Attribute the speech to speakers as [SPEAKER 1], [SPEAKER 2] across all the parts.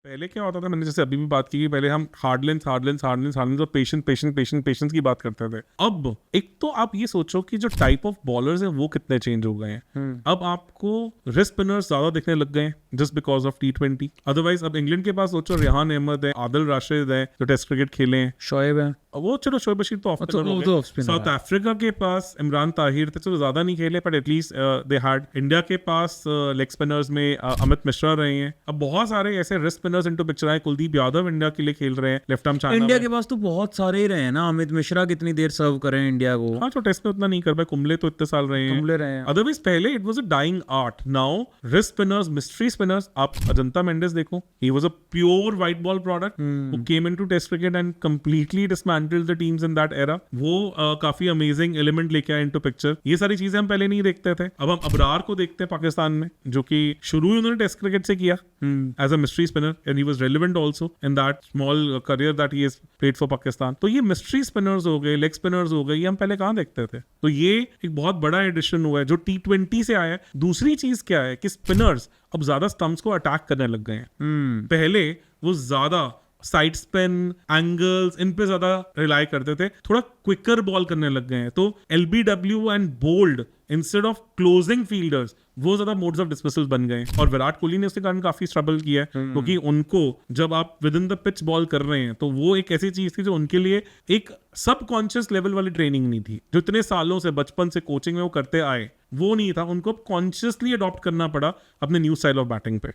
[SPEAKER 1] पहले क्या होता था, मैंने जैसे अभी भी बात की कि पहले हम हार्ड लेंस और पेशेंस की बात करते थे। अब एक तो आप ये सोचो कि जो टाइप ऑफ बॉलर्स हैं वो कितने चेंज हो गए हैं। अब आपको रिस्ट स्पिनर्स ज्यादा दिखने लग गए हैं just because of T20। Otherwise अब इंग्लैंड के पास सोचो रेहान अहमद है, आदिल राशिद है जो टेस्ट क्रिकेट खेले हैं,
[SPEAKER 2] शोएब है,
[SPEAKER 1] वो चलो शोएब बशीर तो ऑफ स्पिनर हो
[SPEAKER 2] वो
[SPEAKER 1] गए।
[SPEAKER 2] तो off spinner
[SPEAKER 1] साउथ
[SPEAKER 2] है।
[SPEAKER 1] अफ्रीका के पास इमरान ताहिर थे, चलो ज्यादा नहीं खेले but at least they had. India के पास लेग स्पिनर्स में अमित मिश्रा रहे हैं। अब बहुत सारे ऐसे रिस्ट स्पिनर्स इनटू पिक्चर आए। कुलदीप यादव इंडिया के लिए खेल रहे हैं लेफ्ट आर्म चाइना
[SPEAKER 2] इंडिया
[SPEAKER 1] में।
[SPEAKER 2] के पास तो बहुत सारे ही रहे हैं ना, अमित मिश्रा कितनी देर सर्व करें इंडिया को,
[SPEAKER 1] हाँ, जो टेस्ट में उतना नहीं कर पाए। कुंबले तो इतने साल रहे हैं,
[SPEAKER 2] कुंबले रहे हैं।
[SPEAKER 1] अदरवाइज पहले it was a dying art. Now wrist spinners, mystery spinners, आप अजंता मेंडिस देखो, he was a pure white ball product who came into test cricket and completely dismantled the teams in that era. वो काफी amazing element लेके आए into picture. ये सारी चीजें हम पहले नहीं देखते थे। अब हम अबरार को देखते हैं पाकिस्तान में, जो कि शुरू ही उन्होंने टेस्ट क्रिकेट से किया as a mystery spinner and he was relevant also in that small career that he has played for Pakistan. तो ये मिस्ट्री स्पिनर्स हो गए, लेग स्पिनर्स हो गए, ये हम पहले कहाँ देखते थे। तो ये एक बहुत बड़ा एडिशन हुआ है जो T20 से आया है। दूसरी चीज क्या है कि स्पिनर्स अब ज्यादा स्टंप्स को अटैक करने लग गए हैं। पहले वो ज्यादा साइड स्पिन, एंगल्स, इन पे ज्यादा रिलाई करते थे, थोड़ा क्विकर बॉल करने लग गए हैं। तो LBW and bowled instead of closing fielders वो ज्यादा मोड्स ऑफ डिस्मिसल बन गए। और विराट कोहली ने उसके कारण काफी स्ट्रगल किया है, क्योंकि उनको जब आप with in the pitch ball कर रहे हैं तो वो एक ऐसी चीज थी जो उनके लिए एक सबकॉन्शियस लेवल वाली ट्रेनिंग नहीं थी, जो इतने सालों से बचपन से कोचिंग में वो करते आए, वो नहीं था। उनको कॉन्शियसली अडॉप्ट करना पड़ा अपने न्यू स्टाइल ऑफ बैटिंग पे।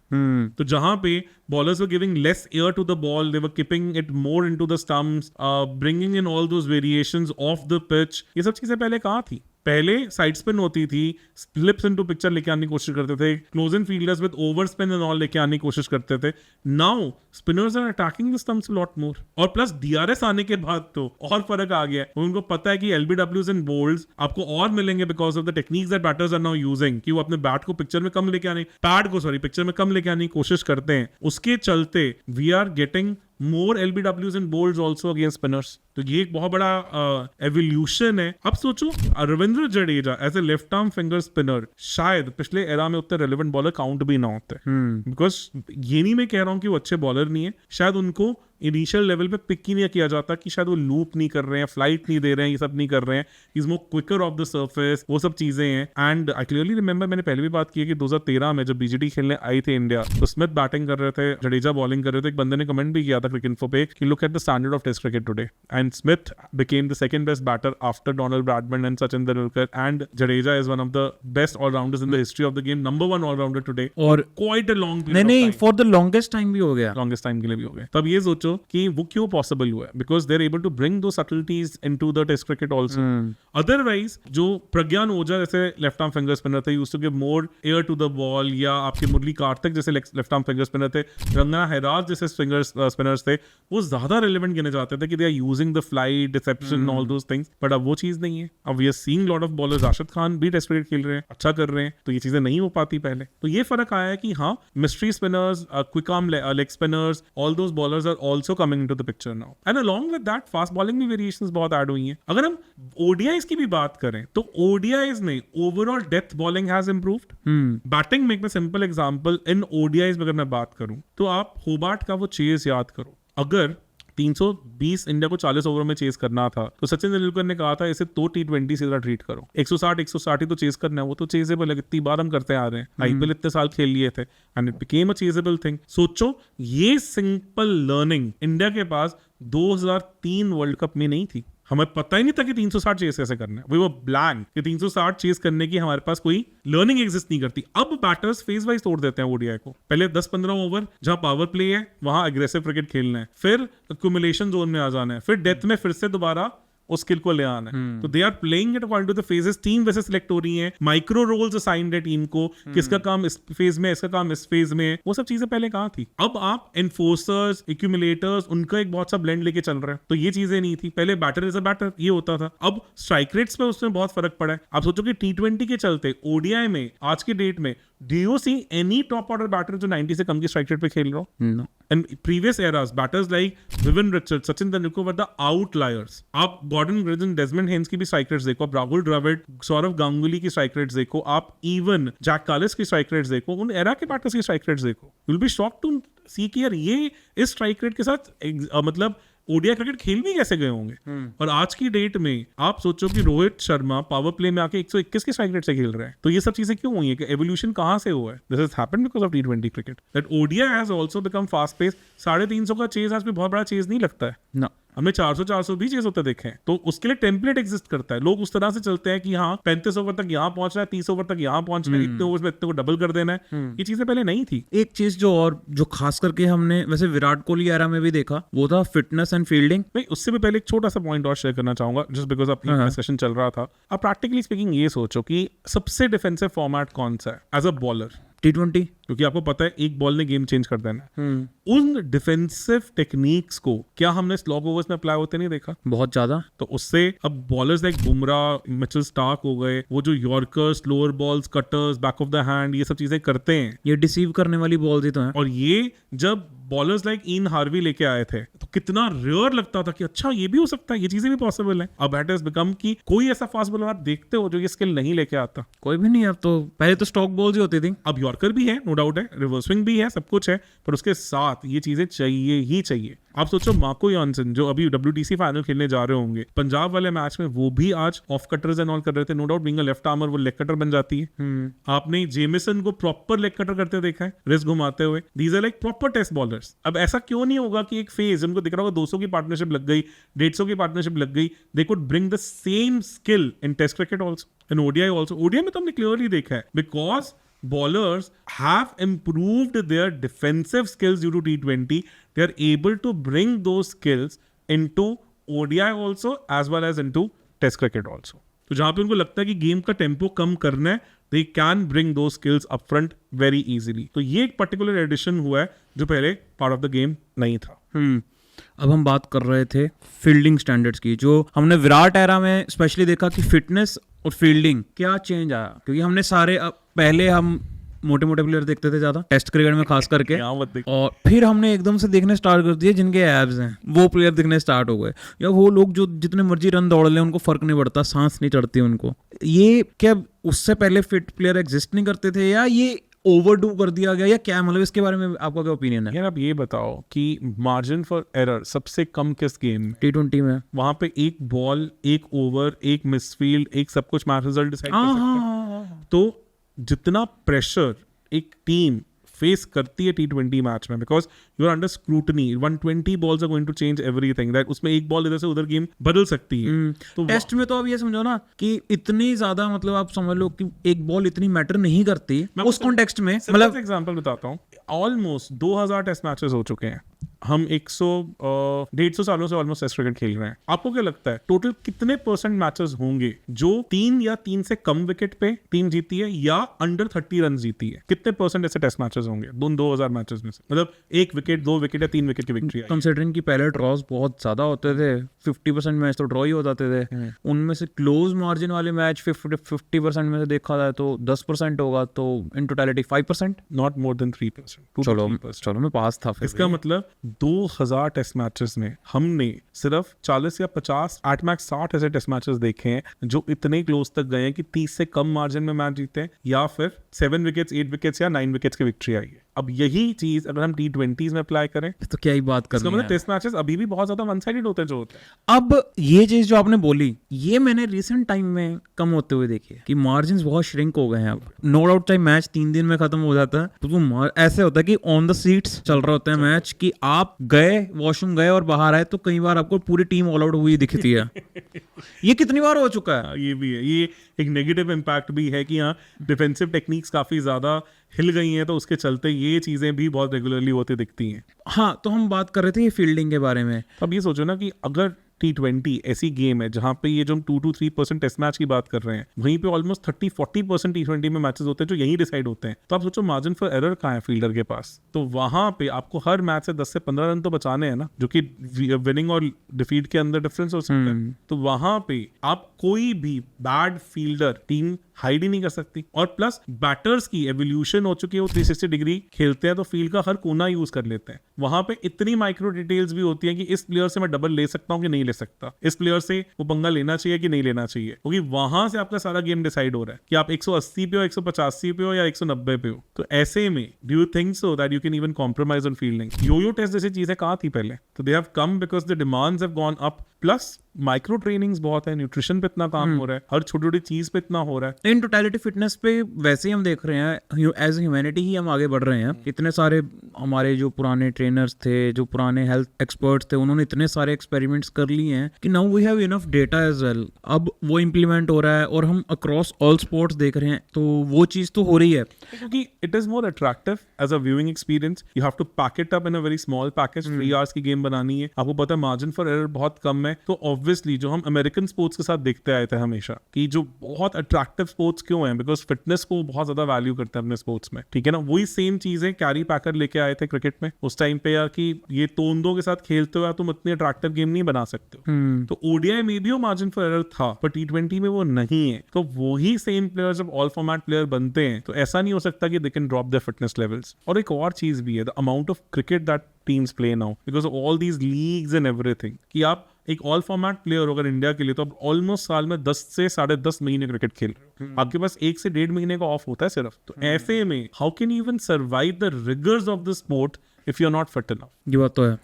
[SPEAKER 1] तो जहां पे bowlers were giving less air to the ball, they were keeping it more into the stumps, bringing in all those variations of the pitch. ये सब चीजें पहले कहाँ थी। पहले साइड स्पिन होती थी, स्लिप्स इनटू पिक्चर लेके आने की कोशिश करते थे, closing fielders with over spin and all लेके आने की कोशिश करते थे। Now spinners are attacking the stumps a lot more. और प्लस DRS आने के बाद तो और फर्क आ गया है। उनको पता है कि LBWs एंड बोल्ड्स आपको और मिलेंगे because of the techniques that batters are now using, कि वो अपने बैट को पिक्चर में कम लेके आने, पिक्चर में कम लेके आने की कोशिश करते हैं। उसके चलते we are getting more LBWs and bolds also against spinners। तो ये एक बहुत बड़ा एवोल्यूशन है। अब सोचो Ravindra Jadeja as a left arm finger spinner शायद पिछले एरा में उतने रेलेवेंट बॉलर काउंट भी ना होते, बिकॉज ये नहीं मैं कह रहा हूँ कि वो अच्छे बॉलर नहीं है, शायद उनको इनिशियल लेवल पे पिक ही नहीं किया जाता, कि शायद वो लूप नहीं कर रहे हैं, फ्लाइट नहीं दे रहे हैं, ये सब नहीं कर रहे हैं, is more quicker off the surface, वो सब चीजें हैं। एंड आई क्लियरली रिमेंबर, मैंने पहले भी बात की है कि 2013 में जब BGT खेलने आई थी इंडिया, तो स्मिथ बैटिंग कर रहे थे, जडेजा बॉलिंग कर रहे थे। एक बंदे ने कमेंट भी किया था क्रिकेइन्फो पे कि look at the standard of test cricket today, and Smith became the second best batter after Donald Bradman and Sachin Tendulkar, and Jadeja is one of the best all-rounders in the history of the game, number one all-rounder today,
[SPEAKER 2] और
[SPEAKER 1] quite a long period
[SPEAKER 2] नहीं
[SPEAKER 1] of time,
[SPEAKER 2] for the longest time भी हो गया,
[SPEAKER 1] longest time के लिए भी हो गए। तब ये सोचो कि वो क्यों पॉसिबल हुआ है, because they're able to bring those subtleties into the test cricket also। Otherwise जो प्रज्ञान ओझा जैसे लेफ्ट आर्म फिंगर स्पिनर थे, used to give more air to the ball, या आपके मुरली कार्तिक जैसे लेफ्ट आर्म फिंगर स्पिनर थे, रंगना हैराज जैसे स्पिनर्स थे, वो ज्यादा रेलेवेंट गिने जाते थे कि they are using the flight, deception, all those things. But अब वो चीज नहीं है। अब we are seeing lot of bowlers, Rashid Khan भी टेस्ट क्रिकेट खेल रहे हैं, अच्छा कर रहे हैं, तो ये चीजें नहीं हो पाती पहले। तो ये फर्क आया है कि हाँ, mystery spinners, quick arm leg spinners, all those bowlers are also coming into the picture now, and along with that fast bowling में वेरिएशंस बहुत ऐड हुई हैं। अगर हम ODIs की भी बात करें तो ODIs में overall depth bowling has improved. Batting में एक सिंपल एग्जांपल, इन ODIs में अगर मैं बात करूं तो आप होबार्ट का वो चेज याद करो। अगर 320 इंडिया को 40 ओवर में चेस करना था तो सचिन तेंदुलकर ने कहा था इसे तो T20 से ट्रीट करो, 160 ही तो चेस करना है, वो तो चेजेबल है, कितनी बार हम करते आ रहे हैं, IPL इतने साल खेल लिए थे, and it became a chasable thing. सोचो ये सिंपल लर्निंग इंडिया के पास 2003 वर्ल्ड कप में नहीं थी। हमें पता ही नहीं था कि 360 चेस कैसे करना है, वो ब्लैंक कि 360 चेस करने की हमारे पास कोई लर्निंग एग्जिस्ट नहीं करती। अब बैटर्स फेज वाइज तोड़ देते हैं ODI को। पहले 10-15 ओवर जहां पावर प्ले है वहां अग्रेसिव क्रिकेट खेलना है, फिर एक्यूमुलेशन जोन में आ जाना है, फिर डेथ में फिर से दोबारा उस स्किल को ले आना है। तो they are playing it according to the phases, team वैसे सिलेक्ट हो रही है, माइक्रो रोल्स असाइंड है टीम को, किसका काम इस फेज में, इसका काम इस फेज में, वो सब चीजें पहले कहाँ थी। अब आप एनफोर्सर्स, एक्यूमुलेटर्स, उनका एक बहुत सा ब्लेंड लेके चल रहे हैं, तो ये चीजें नहीं थी पहले। बैटर इज अ बैटर ये होता था। अब स्ट्राइक रेट्स पे उसमें बहुत फर्क पड़ा है। आप सोचो कि T20 के चलते ODI में आज की डेट में do you see any top order batter जो 90 से कम की स्ट्राइक रेट पे खेल रहा हो?
[SPEAKER 2] No.
[SPEAKER 1] And previous eras, batters like Vivian Richards, Sachin Tendulkar were the outliers. आप गॉर्डन ग्रिजन, डेजमंड हेन्स की भी स्ट्राइक रेट्स देखो, आप राहुल द्रविड़, सौरव गांगुली की स्ट्राइक रेट्स देखो, आप इवन जैक कालिस की स्ट्राइक रेट्स देखो, उन एरा के बैटर्स की स्ट्राइक रेट्स देखो, you will be shocked to see कि यार ये इस स्ट्राइक रेट के साथ मतलब ओडीआई क्रिकेट खेल भी कैसे गए होंगे। और आज की डेट में आप सोचो कि रोहित शर्मा पावर प्ले में आके 121 के स्ट्राइक रेट से खेल रहे हैं, तो ये सब चीजें क्यों हुई है कि एवोल्यूशन कहां से हुआ है? This has happened because of T20 cricket that ODI has also become fast pace. 350 का चेज आज भी बहुत बड़ा चेज नहीं लगता है
[SPEAKER 2] ना।
[SPEAKER 1] हमने 400 भी चेज होते देखे हैं, तो उसके लिए टेम्पलेट एग्जिस्ट करता है। लोग उस तरह से चलते हैं कि हाँ 35 ओवर तक यहाँ पहुंच रहा है, 30 ओवर तक यहाँ पहुंच रहा है, इतने ओवर में इतने को डबल कर देना है। ये चीजें पहले नहीं थी।
[SPEAKER 2] एक चीज जो खास करके हमने वैसे विराट कोहली एरा में भी देखा, वो था फिटनेस एंड फील्डिंग।
[SPEAKER 1] नहीं, उससे भी पहले एक छोटा सा पॉइंट और शेयर करना चाहूंगा, जस्ट बिकॉज अपनी डिस्कशन चल रहा था। अब प्रैक्टिकली स्पीकिंग ये सोचो कि सबसे डिफेंसिव फॉर्मेट कौन सा है एज अ बॉलर?
[SPEAKER 2] T20,
[SPEAKER 1] क्योंकि आपको पता है एक बॉल ने गेम चेंज कर देना है। उन डिफेंसिव टेक्निक्स को क्या हमने स्लॉग ओवर्स में अप्लाई होते नहीं देखा?
[SPEAKER 2] बहुत ज्यादा।
[SPEAKER 1] तो उससे अब bowlers like Bumrah, Mitchell Starc हो गए, वो जो yorkers, lower balls, cutters, back of the hand, ये सब चीजें करते हैं।
[SPEAKER 2] ये डिसीव करने वाली बॉल्स ही तो हैं।
[SPEAKER 1] और ये जब बॉलर्स लाइक इन हार्वी लेके आए थे तो कितना रेयर लगता था कि अच्छा ये भी हो सकता है, ये चीजें भी पॉसिबल है। अब इट हैज बिकम कि कोई ऐसा फास्ट बॉलर आप देखते हो जो ये स्किल नहीं लेके आता?
[SPEAKER 2] कोई भी नहीं। अब तो पहले तो स्टॉक बॉल्स ही होती थी।
[SPEAKER 1] अब यॉर्कर भी है, नो डाउट है, रिवर्स स्विंग भी है, सब कुछ है, पर उसके साथ ये चीजें चाहिए ही चाहिए। आप सोचो मार्को जॉनसन जो अभी WTC फाइनल खेलने जा रहे होंगे, पंजाब वाले मैच में वो भी आज ऑफ कटर्स एंड ऑल कर रहे थे। No doubt being a left armer वो लेग कटर बन जाती है। आपने जेमिसन को प्रॉपर लेग कटर करते देखा है, रिस्ट घुमाते हुए। These are like proper test bowlers. अब ऐसा क्यों नहीं होगा कि एक फेज उनको दिख रहा होगा 200 की पार्टनरशिप लग गई, 150 की पार्टनरशिप लग गई, they could bring the same skill in test cricket also, in ODI also. ODI में तो हमने क्लियरली देखा है because bowlers have improved their defensive skills due to T20. They are able to bring those skills into ODI also as well as into Test cricket also. तो जहां पे उनको लगता है कि गेम का टेम्पो कम करना है, they can bring those skills up front very easily. तो ये एक पर्टिकुलर एडिशन हुआ है जो पहले पार्ट ऑफ द गेम नहीं था।
[SPEAKER 2] अब हम बात कर रहे थे फील्डिंग स्टैंडर्ड्स की, जो हमने विराट एरा में स्पेशली देखा कि फिटनेस और फील्डिंग क्या चेंज आया। क्योंकि हमने सारे पहले हम मोटे मोटे प्लेयर देखते थे ज्यादा, टेस्ट क्रिकेट में खास करके, और फिर हमने एकदम से देखने स्टार्ट कर दिए जिनके एब्स हैं वो प्लेयर दिखने स्टार्ट हो गए, या वो लोग जो जितने मर्जी रन दौड़ ले उनको फर्क नहीं पड़ता, सांस नहीं चढ़ती उनको। ये क्या उससे पहले फिट प्लेयर एग्जिस्ट नहीं करते थे, या ये ओवरडू कर दिया गया, या क्या? मतलब इसके बारे में आपका क्या ओपिनियन है?
[SPEAKER 1] यार आप ये बताओ कि मार्जिन फॉर एरर सबसे कम किस गेम?
[SPEAKER 2] T20 में।
[SPEAKER 1] वहां पे एक बॉल, एक ओवर, एक मिसफील्ड, एक सब कुछ मैच रिजल्ट डिसाइड कर सकता है। तो जितना प्रेशर एक टीम फेस करती है T20 मैच में, because you are under scrutiny, 120 balls are going to change everything, that उसमें एक बॉल इधर से उधर गेम बदल सकती है। तो
[SPEAKER 2] टेस्ट में तो आप ये समझो ना कि इतनी ज्यादा, मतलब आप समझ लो कि एक बॉल इतनी मैटर नहीं करती उस कॉन्टेक्स्ट में। मतलब
[SPEAKER 1] एग्जांपल बताता हूँ, ऑलमोस्ट 2000 टेस्ट मैचेस हो चुके हैं, हम 150 सालों से ऑलमोस्ट टेस्ट क्रिकेट खेल रहे हैं। आपको क्या लगता है टोटल कितने % मैचेस होंगे जो 3 या 3 से कम विकेट पे टीम जीती है या अंडर 30 रन जीती है? कितने % ऐसे टेस्ट मैचेस होंगे 2000 मैचेस में से? मतलब 1 विकेट, 2 विकेट या 3 विकेट की विक्ट्री है।
[SPEAKER 2] कंसिडरिंग कि पहले ड्रॉज बहुत ज्यादा होते थे, 50% मैच तो ड्रॉ ही हो जाते थे, उनमें से क्लोज मार्जिन वाले मैच 50% में से देखा जाए तो 10% होगा, तो in totality 5%,
[SPEAKER 1] not more than 3%।
[SPEAKER 2] चलो मैं पास था। फिर
[SPEAKER 1] इसका मतलब 2000 टेस्ट मैचेस में हमने सिर्फ 40 या 50 8 मैक्स 60 ऐसे टेस्ट मैचेस देखे हैं जो इतने क्लोज तक गए हैं कि 30 से कम मार्जिन में मैच जीते हैं, या फिर 7 विकेट्स, 8 विकेट्स या 9 विकेट्स की विक्ट्री आई है। अब यही चीज अगर हम T20s में अप्लाई करें
[SPEAKER 2] तो क्या ही बात करनी है।
[SPEAKER 1] मतलब टेस्ट मैचेस अभी भी बहुत ज्यादा वन साइडेड होते हैं जो होते हैं।
[SPEAKER 2] अब ये चीज जो आपने बोली, ये मैंने रिसेंट टाइम में कम होते हुए देखी है कि मार्जिन्स बहुत श्रिंक हो गए हैं। अब नो डाउट चाहे मैच 3 दिन में खत्म हो जाता है, तो वो ऐसे होता है कि ऑन द सीट्स चल रहा होता है मैच, कि आप गए वॉशरूम गए और बाहर आए तो कई बार आपको पूरी टीम ऑल आउट हुई दिखती है। ये कितनी बार हो चुका है।
[SPEAKER 1] ये भी है, ये एक नेगेटिव इम्पैक्ट भी है कि यहाँ डिफेंसिव टेक्निक्स काफी ज्यादा हिल गई हैं, तो उसके चलते ये चीजें भी बहुत रेगुलरली होती दिखती हैं।
[SPEAKER 2] हाँ, तो हम बात कर रहे थे ये फील्डिंग के बारे में।
[SPEAKER 1] अब ये सोचो ना कि अगर T20 ऐसी गेम है जहां पे ये जो हम 2 to 3% टेस्ट मैच की बात कर रहे हैं, वहीं पे ऑलमोस्ट 30-40% T20 में मैचेस होते हैं जो यही डिसाइड होते हैं। तो आप सोचो मार्जिन फॉर एरर कहाँ है फील्डर के पास? तो वहां पे आपको हर मैच से 10 से 15 रन तो बचाने हैं ना, जो कि विनिंग और डिफीट के अंदर डिफरेंस हो सकता है। तो वहां पे आप कोई भी बैड फील्डर टीम हाइड ही नहीं कर सकती। और प्लस बैटर्स की एवोल्यूशन हो चुकी है, वो 360 डिग्री खेलते हैं तो फील्ड का हर कोना यूज कर लेते हैं। वहां पे इतनी माइक्रो डिटेल्स भी होती है कि इस प्लेयर से मैं डबल ले सकता हूँ कि नहीं ले सकता, इस प्लेयर से वो पंगा लेना चाहिए कि नहीं लेना चाहिए, क्योंकि वहां से आपका सारा गेम डिसाइड हो रहा है कि आप 180 पे हो, 185 पे हो या 190 पे हो। तो ऐसे में do you think so that you can even compromise on fielding? यो टेस्ट जैसी चीजें कहाँ थी पहले? तो they have come because the demands have gone up, plus micro trainings बहुत है, न्यूट्रिशन पे इतना काम हो रहा है, हर छोटी छोटी चीज पे इतना हो रहा है।
[SPEAKER 2] इन टोटलिटी फिटनेस पे वैसे ही हम देख रहे हैं एज ह्यूमैनिटी ही हम आगे बढ़ रहे हैं। इतने सारे हमारे जो पुराने ट्रेनर्स थे, जो पुराने हेल्थ एक्सपर्ट्स थे, उन्होंने इतने सारे एक्सपेरिमेंट्स कर लिए हैं कि now we have enough data as well. अब वो इम्प्लीमेंट हो रहा है और हम अक्रॉस ऑल स्पोर्ट्स देख रहे हैं, तो वो चीज़ तो हो रही है।
[SPEAKER 1] क्योंकि it is more attractive as a viewing experience. You have to pack it up in a very small package. 3 hours की गेम बनानी है, आपको पता है मार्जिन फॉर एरर बहुत कम है। तो ऑब्वियसली जो हम अमेरिकन स्पोर्ट्स के साथ देखते आए थे हमेशा कि जो बहुत अट्रैक्टिव स्पोर्ट्स क्यों हैं, बिकॉज फिटनेस को बहुत ज्यादा वैल्यू करते हैं अपने स्पोर्ट्स में, ठीक है ना। वही सेम चीजें कैरी पैकर लेके आए थे क्रिकेट में उस टाइम पे, यार कि ये तोंदों के साथ खेलते हो तुम इतनी अट्रैक्टिव गेम नहीं बना सकते हो। तो ओडीआई में भी वो मार्जिन फॉर एरर था, पर T20 में वो नहीं है। तो वही सेम प्लेयर जब ऑल फॉर्मेट प्लेयर बनते हैं तो ऐसा नहीं हो सकता कि they can drop their fitness levels. और एक और चीज भी है, the amount of cricket that teams play now because of all these leagues and everything, कि आप एक ऑल फॉर्मेट प्लेयर हो अगर इंडिया के लिए, तो आप ऑलमोस्ट साल में 10 से 10.5 महीने क्रिकेट खेल रहे हो। आपके पास 1 से 1.5 महीने का ऑफ होता है सिर्फ। तो ऐसे में how can you even survive the rigours of the sport if you are not fit enough?
[SPEAKER 2] ये बात तो है।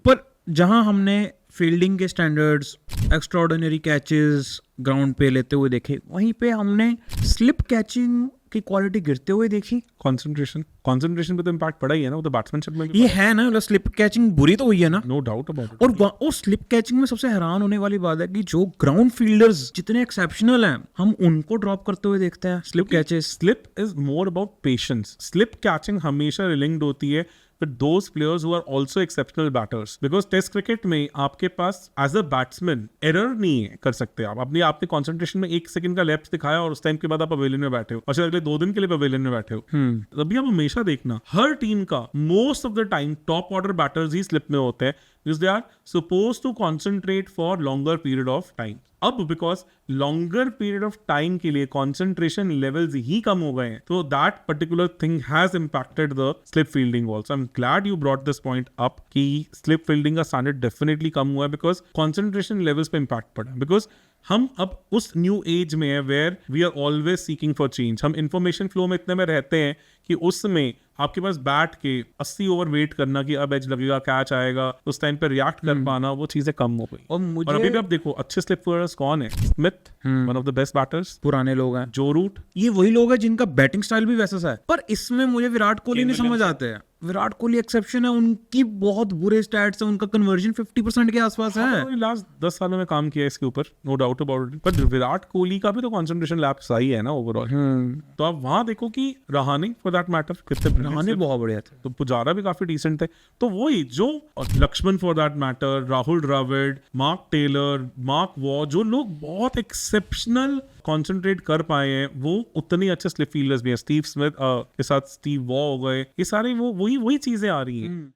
[SPEAKER 2] पर जहां हमने फील्डिंग के स्टैंडर्ड्स, एक्स्ट्राऑर्डिनरी कैचेस ग्राउंड पे लेते हुए देखे, वहीं पे हमने स्लिप कैचिंग की क्वालिटी गिरते हुए देखी।
[SPEAKER 1] कंसंट्रेशन पे तो इम्पैक्ट पड़ा ही है ना, वो तो बैट्समैनशिप में भी
[SPEAKER 2] ये है ना, मतलब स्लिप कैचिंग बुरी तो हुई है ना,
[SPEAKER 1] नो डाउट अबाउट इट।
[SPEAKER 2] और स्लिप कैचिंग में सबसे हैरान होने वाली बात है कि जो ग्राउंड फील्डर्स जितने एक्सेप्शनल हैं, हम उनको ड्रॉप करते हुए देखते हैं slip catches.
[SPEAKER 1] Slip is more about patience. Slip catching हमेशा लिंक्ड होती है with those players who are also exceptional batters, because test cricket में आपके पास एज अ बैट्समैन एरर नहीं है कर सकते आप। अपनी आपके कंसंट्रेशन में 1 सेकंड का लैप्स दिखाया और उस टाइम के बाद आप पवेलियन में बैठे हो, और शायद अगले 2 दिन के लिए पवेलियन में बैठे हो, तभी आप हमेशा देखना हर टीम का most of the time top order batters he slip में होते हैं, because they are supposed to concentrate for longer period of time. अब because longer period of time के लिए कॉन्सेंट्रेशन लेवल्स ही कम हो गए हैं, तो that particular thing has impacted the slip fielding also. I am glad you brought this point up कि slip fielding का standard definitely कम हुआ है बिकॉज कॉन्सेंट्रेशन लेवल्स पे इम्पैक्ट पड़ा, बिकॉज हम अब उस न्यू एज में है where we are always seeking for change. हम इंफॉर्मेशन फ्लो में इतने में रहते हैं कि उसमें आपके पास बैट के 80 ओवर वेट करना कि अब एज लगेगा, कैच आएगा, उस टाइम पे रिएक्ट कर पाना, वो चीजें कम हो गई। और अभी भी आप देखो अच्छे स्लिप फील्डर्स कौन है? Smith, one of the best batters,
[SPEAKER 2] पुराने लोग हैं।
[SPEAKER 1] जो रूट,
[SPEAKER 2] ये वही लोग हैं जिनका बैटिंग स्टाइल भी वैसा सा है। पर इसमें मुझे विराट कोहली नहीं समझ आते हैं। विराट कोहली एक्सेप्शन है, उनकी बहुत बुरे स्टैट्स हैं, उनका कन्वर्जन 50% के आसपास है।
[SPEAKER 1] लास्ट 10 सालों में काम किया इसके ऊपर, no doubt about it. But Virat Kohli का भी तो कंसंट्रेशन लैप्स सही है ना ओवरऑल। तो आप वहां देखो कि रहाणे फॉर दैट मैटर कितने,
[SPEAKER 2] रहाणे बहुत बढ़िया थे,
[SPEAKER 1] तो पुजारा भी काफी डिसेंट थे। तो वही जो Laxman for that matter, Rahul Dravid, Mark Taylor, Mark Waugh, जो लोग बहुत एक्सेप्शनल कॉन्सेंट्रेट कर पाए हैं, वो उतने अच्छे स्लिप फील्डर्स भी हैं। स्टीव स्मिथ के साथ स्टीव वॉ हो गए, ये सारे वो वही चीजें आ रही हैं।